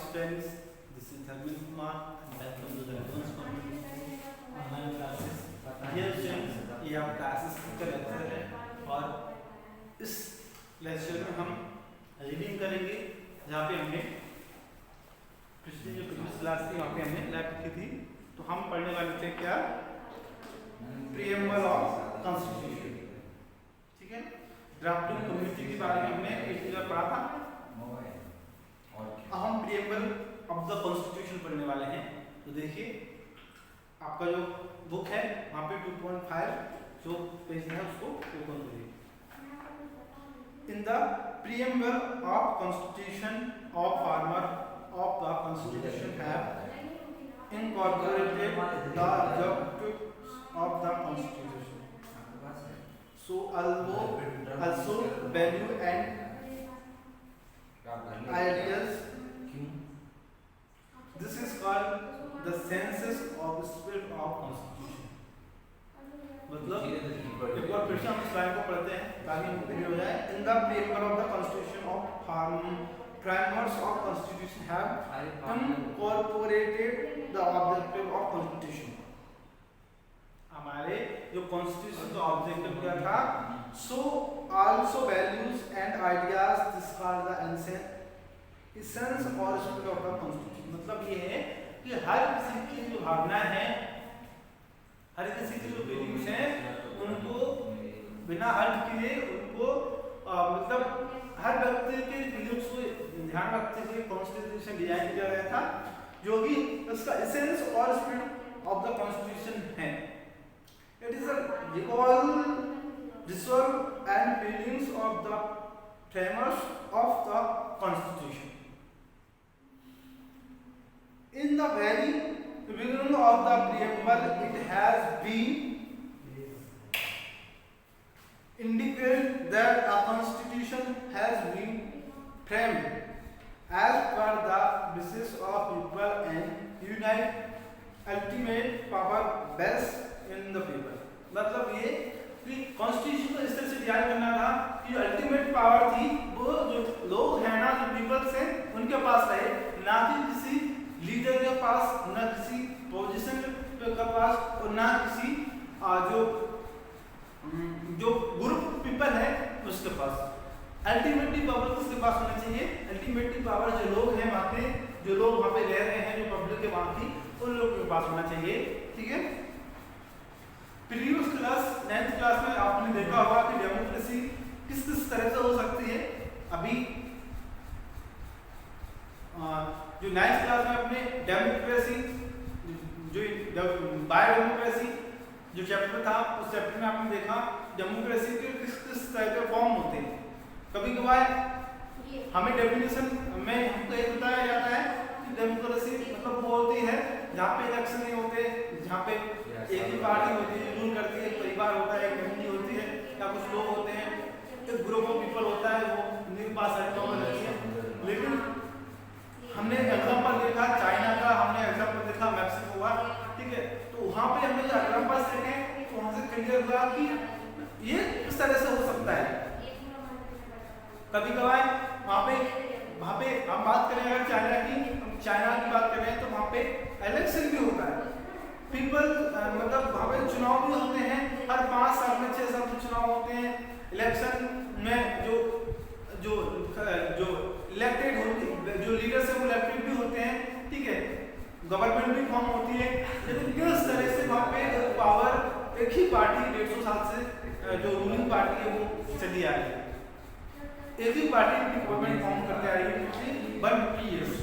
students, this is Dharmin Kumar and welcome to the Advanced Community online classes. Dear students, ये आप classes का lecture है और इस लेक्चर में हम रीडिंग करेंगे जहाँ पे हमने पिछली जो प्रीवियस क्लास थी वहाँ पे हमने लैब की थी, तो हम पढ़ने वाले थे क्या, प्रीएम्बल ऑफ कॉन्स्टिट्यूशन। ठीक है, ड्राफ्टिंग कम्युनिटी के बारे में हमने एक चीज पढ़ा था। अब हम प्रीएम्बल ऑफ द कॉन्स्टिट्यूशन पढ़ने वाले हैं। तो देखिए आपका जो बुक है वहाँ पे 2.5 जो पेज है उसको ओपन करिए। In the preamble of constitution of farmer of the constitution have incorporated the objectives of the constitution, so also value and ideas. This is called the senses of spirit of constitution. मतलब एक बार फिर से हम इस line को पढ़ते हैं ताकि हमको क्लियर हो जाए। In the preamble of the constitution of framers of constitution have incorporated the objective of constitution. हमारे जो कॉन्स्टिट्यूशन का ऑब्जेक्टिव क्या था, so also values and ideas, this called the essence और spirit of the constitution। मतलब ये है कि हर किसी की जो भावना है, हर किसी की जो फीलिंग्स हैं, उनको बिना हर्ट किए उनको मतलब हर व्यक्ति के फीलिंग्स को ध्यान रखते हुए कॉन्स्टिट्यूशन डिजाइन किया गया था, जो कि उसका एसेंस और स्पिरिट ऑफ द कॉन्स्टिट्यूशन है। It is a recall, resolve and feelings of the framers of the constitution. In the very beginning of the preamble, it has been indicated that a constitution has been framed as per the wishes of people and unite ultimate power best in the people। मतलब ये कि constitution को इस तरह से design करना था कि अल्टीमेट पावर थी वो जो लोग हैं ना, जो पीपल्स हैं उनके पास रहे, ना कि किसी लीडर के पास, ना किसी पोजीशन के पास और ना किसी जो ग्रुप पीपल है उसके पास। अल्टीमेटली पावर किसके पास होना चाहिए? अल्टीमेटली पावर जो लोग हैं वहाँ पे, जो लोग वहाँ पे रह रहे हैं, जो पब्लिक है वहाँ की, उन लोगों के पास होना चाहिए। ठीक है, प्रीवियस क्लास 9th क्लास में आपने देखा होगा कि डेमोक्रेसी किस किस तरह से हो सकती है। अभी जो 9th क्लास में अपने डेमोक्रेसी जो बाय डेमोक्रेसी जो चैप्टर था, उस चैप्टर में आपने देखा डेमोक्रेसी के किस किस तरह के फॉर्म होते हैं। कभी कभार हमें डेफिनेशन में हमको ये बताया जाता है कि डेमोक्रेसी मतलब वो होती है जहाँ पे इलेक्शन नहीं होते, जहाँ पे एक ही पार्टी होती है रूल करती है, परिवार होता है, एक फैमिली होती है, या कुछ लोग होते हैं, एक ग्रुप ऑफ पीपल होता है, वो उनके पास एग्जाम्पल रहती है। लेकिन हमने एग्जाम्पल देखा चाइना का, हमने एग्जाम्पल देखा मैक्सिको का। ठीक है, तो वहाँ पे हमने जो एग्जाम्पल्स देखे तो वहाँ से क्लियर हुआ कि ये किस तरह से हो सकता है। कभी कभार वहाँ पे हम बात करें अगर चाइना की बात करें तो वहाँ पे इलेक्शन भी होता है। पीपल मतलब वहाँ पे चुनाव भी होते हैं, हर 5 साल में 6 साल में चुनाव होते हैं। इलेक्शन में जो इलेक्टेड होते, जो लीडर्स है वो इलेक्टेड भी होते हैं। ठीक है, गवर्नमेंट भी फॉर्म होती है। लेकिन किस तरह से वहाँ पे पावर एक ही पार्टी 150 साल से जो रूलिंग पार्टी है वो चली आ रही है, एक ही पार्टी अपनी गवर्नमेंट फॉर्म करते आ रही है 150 years।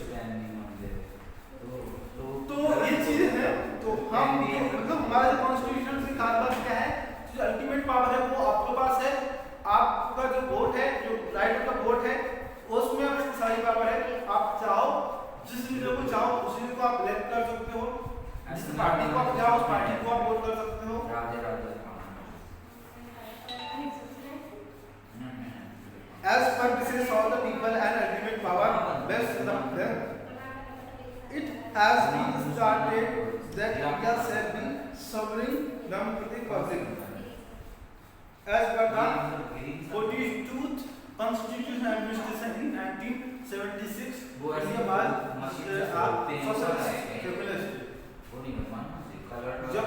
तो ये चीजें हैं। तो हम मतलब हमारे कॉन्स्टिट्यूशन से खास बात क्या है, जो अल्टीमेट पावर है वो आपके पास है। आपका जो वोट है, जो राइट का वोट है, उसमें आपकी सारी पावर है। आप चाहो जिस लीडर को चाहो उस लीडर को आप इलेक्ट कर सकते हो, जिस पार्टी को आप चाहो उस पार्टी को आप वोट कर सकते हो। As per wishes of the people and ultimate power best in the them, it has been started that India shall be sovereign democratic public as per the 42th Constitution Administration in 1976। इसके बाद socialist secular state. जब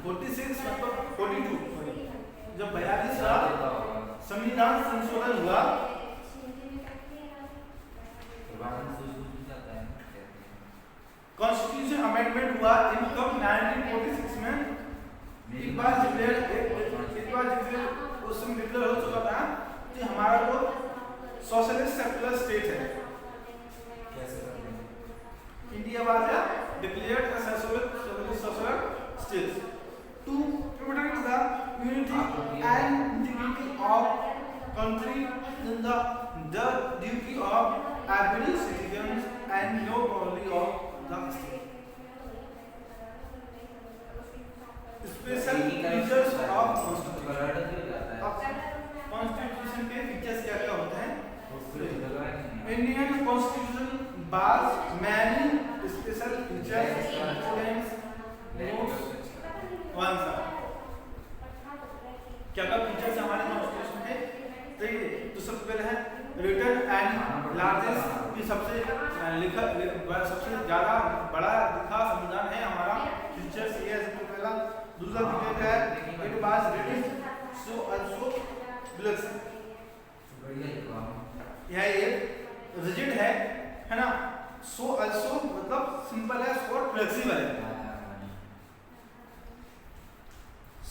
46 मतलब 42 जब 42 का संविधान संशोधन हुआ, constitution amendment हुआ इन कब 1946 में। एक बार उस समय डिक्लेयर हो चुका था कि हमारा जो सोशलिस्ट सेकुलर स्टेट है, India was declared as socialist secular state to protect the unity and integrity of country in the duty of every citizens and no boundary of the state. Special features of constitution के features क्या क्या होते हैं? Indian constitution bars many special features students notes one sir क्या क्या features हमारे constitution के? देखिए तो सबसे पहले है रिटन एंड लार्जेस्ट की सबसे सबसे ज्यादा बड़ा लिखा संविधान है हमारा। फीचर्स ये है सबसे पहला। दूसरा फीचर है it was written so also blocks, यह एक रिजिड है ना। सो आल्सो मतलब सिंपल है और फ्लेक्सिबल है।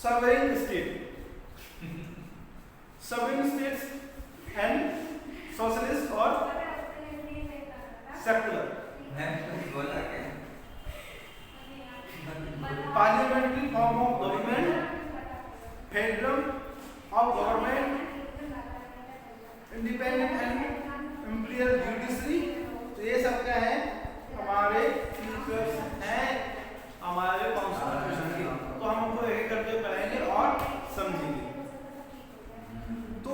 Sovereign state, sovereign states and socialist और secular. Parliamentary form of government, federal of government, independent and imperial judiciary. तो ये सब क्या है हमारे फीचर्स हैं हमारे कॉन्स्टिट्यूशन के। तो हम उनको एक करके पढ़ेंगे और समझेंगे। तो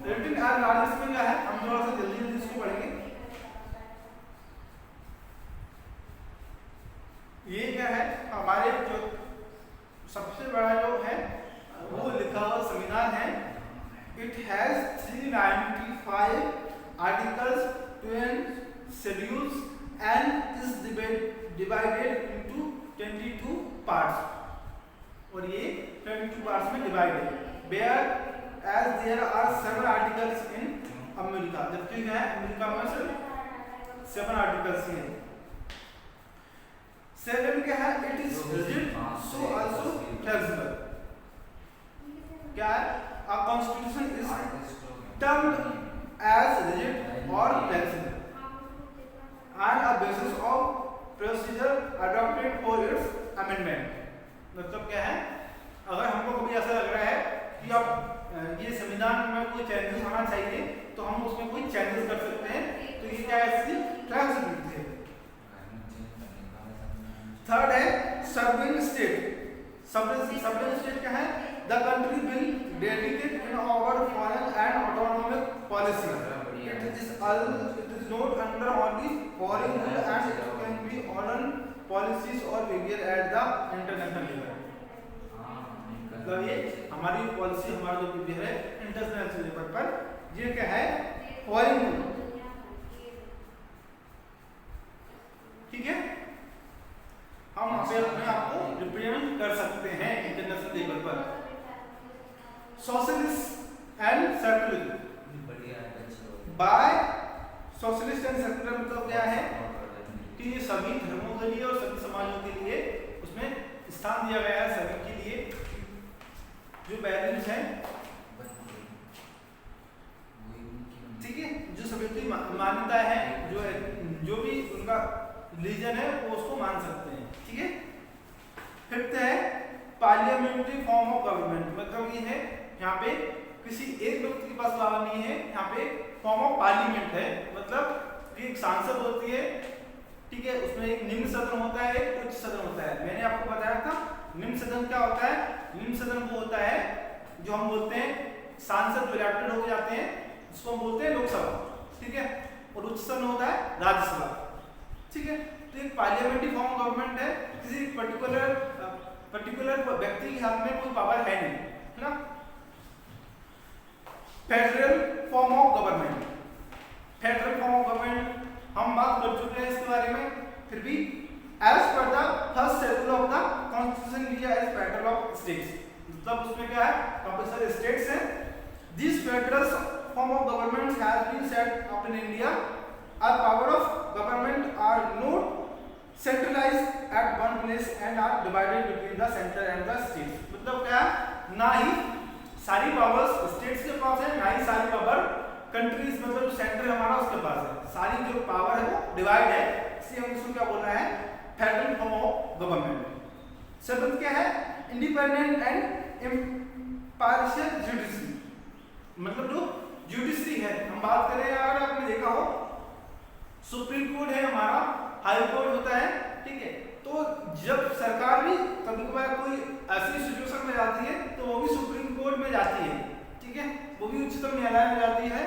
रिटन एंड लार्जेस्ट में क्या है, हम थोड़ा सा जल्दी जल्दी इसको पढ़ेंगे। ये क्या है हमारे जो सबसे बड़ा जो है वो लिखा हुआ संविधान है। It has 395 articles, 12 schedules and is divided into 22 parts. और ये 22 पार्ट्स में डिवाइड है। Where as there are 7 articles in America, जबकि है अमेरिका में सिर्फ 7 आर्टिकल्स हैं। 7 क्या है, it is rigid so also flexible. क्या है, a constitution is termed as rigid or flexible and a basis of procedure adopted for its amendment। मतलब क्या है, अगर हमको कभी ऐसा लग रहा है कि अब ये संविधान में कोई चेंजेस होना चाहिए तो हम उसमें कोई चेंजेस कर सकते हैं। तो ये क्या है, इसकी फ्लेक्सिबिलिटी है। थर्ड है सॉवरेन स्टेट। सॉवरेन स्टेट क्या है, the country will dedicate in our foreign and autonomic policy. It is not under only foreign rule and it can be on policies और behaviour at the international level. मतलब ये हमारी policy, हमारा जो behaviour है international level पर, ये क्या है फॉरेन रूल। ठीक है, हम वहां पे अपने आप को रिप्रेजेंट कर सकते हैं इंटरनेशनल लेवल पर। Socialist and secular, by socialist and secular मतलब क्या है कि ये सभी धर्मों के लिए और सभी समाजों के लिए उसमें स्थान दिया गया है। सभी के लिए जो वैल्यूज हैं, ठीक है, जो सभी की मान्यता है, जो भी उनका रिलीजन है वो उसको मान सकते हैं। ठीक है। फिफ्थ है पार्लियामेंट्री फॉर्म ऑफ गवर्नमेंट। मतलब ये है यहाँ पे किसी एक व्यक्ति के पास पावर नहीं है, यहाँ पे फॉर्म ऑफ पार्लियामेंट है। मतलब कि एक सांसद होती है, ठीक है, उसमें एक निम्न सदन होता है, एक उच्च सदन होता है। मैंने आपको बताया था निम्न सदन क्या होता है। निम्न सदन वो होता है जो हम बोलते हैं सांसद जो इलेक्टेड हो जाते हैं, उसको हम बोलते हैं लोकसभा, ठीक है, और उच्च सदन होता है राज्यसभा। ठीक है, तो एक पार्लियामेंट्री फॉर्म ऑफ गवर्नमेंट है, किसी पर्टिकुलर व्यक्ति के हाथ में कोई पावर है नहीं, है ना। Federal form of government. Federal form of government हम बात कर चुके हैं इसके बारे में। फिर भी as per the first schedule of the constitution India as federal of states, मतलब उसमें क्या है, काफी सारे स्टेट्स हैं। This federal form of government has been set up in India, are power of government are not centralised at one place and are divided between the centre and the states, मतलब क्या है, ना ही सारी powers states के पास है, ना ही सारी power countries मतलब जो सेंटर हमारा उसके पास है, सारी जो पावर है वो डिवाइड है, इसलिए हम इसको क्या बोल रहे हैं, federal form of government. Seventh क्या है, इंडिपेंडेंट एंड इम्पार्शियल जुडिशरी, मतलब जो जुडिशरी है, हम बात करें अगर आपने देखा हो सुप्रीम कोर्ट है हमारा, हाई कोर्ट होता है, ठीक है, तो जब सरकार भी कभी कभार कोई ऐसी सिचुएशन में जाती है तो वो भी सुप्रीम कोर्ट में जाती है, ठीक है, वो भी उच्चतम न्यायालय में जाती है।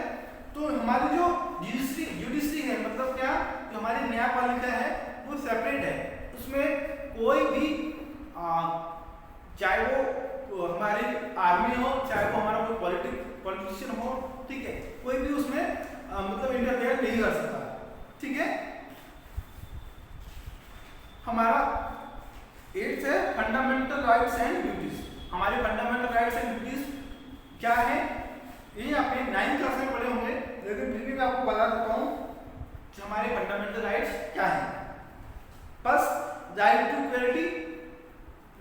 तो हमारी जो जुडिशरी है, मतलब क्या, जो हमारी न्यायपालिका है वो सेपरेट है, उसमें कोई भी चाहे वो हमारी आर्मी हो, चाहे वो हमारा कोई पॉलिटिशियन हो, ठीक है, कोई भी उसमें मतलब इंटरफेयर नहीं कर सकता, ठीक है। हमारा 8th है फंडामेंटल राइट्स एंड ड्यूटीज। हमारे फंडामेंटल राइट्स एंड ड्यूटीज क्या है, ये आपने 9th क्लास में पढ़े होंगे, लेकिन फिर भी मैं आपको बता देता हूँ कि हमारे फंडामेंटल राइट्स क्या हैं। First, right to equality,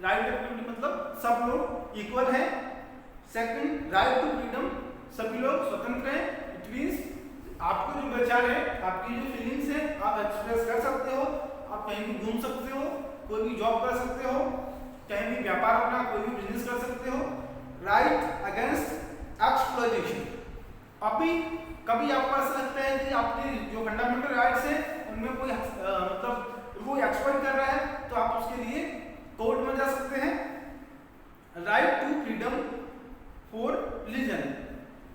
right to equality मतलब सब लोग इक्वल हैं। सेकंड, राइट टू फ्रीडम, सभी लोग स्वतंत्र हैं, इट मींस आपको जो विचार है, आपकी जो फीलिंग्स है, आप एक्सप्रेस कर सकते हो, आप कहीं भी घूम सकते हो, कोई भी जॉब कर सकते हो, कहीं भी व्यापार अपना कोई भी बिजनेस कर सकते हो। राइट अगेंस्ट एक्सप्लॉइटेशन, अभी कभी आपको ऐसा लगता है कि आपके जो फंडामेंटल राइट्स हैं उनमें कोई मतलब वो एक्सप्लॉइट कर रहा है, तो आप उसके लिए कोर्ट में जा सकते हैं। Right to freedom for religion,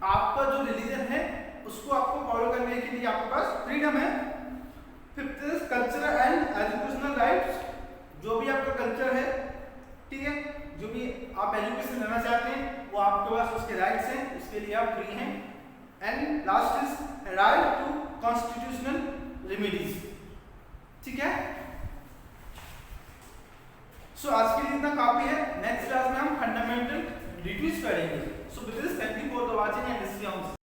आपका जो रिलीजन है उसको आपको फॉलो करने के लिए आपके पास फ्रीडम है। Fifth, cultural and educational rights, जो भी आपका कल्चर है, ठीक है, जो भी आप एजुकेशन लेना चाहते हैं वो आपके पास उसके राइट्स हैं, उसके लिए आप फ्री हैं। And last is right to constitutional remedies, ठीक है। सो आज के लिए इतना काफी है, नेक्स्ट क्लास में हम फंडामेंटल ड्यूटीज पढ़ेंगे। So with this thank you for the watching and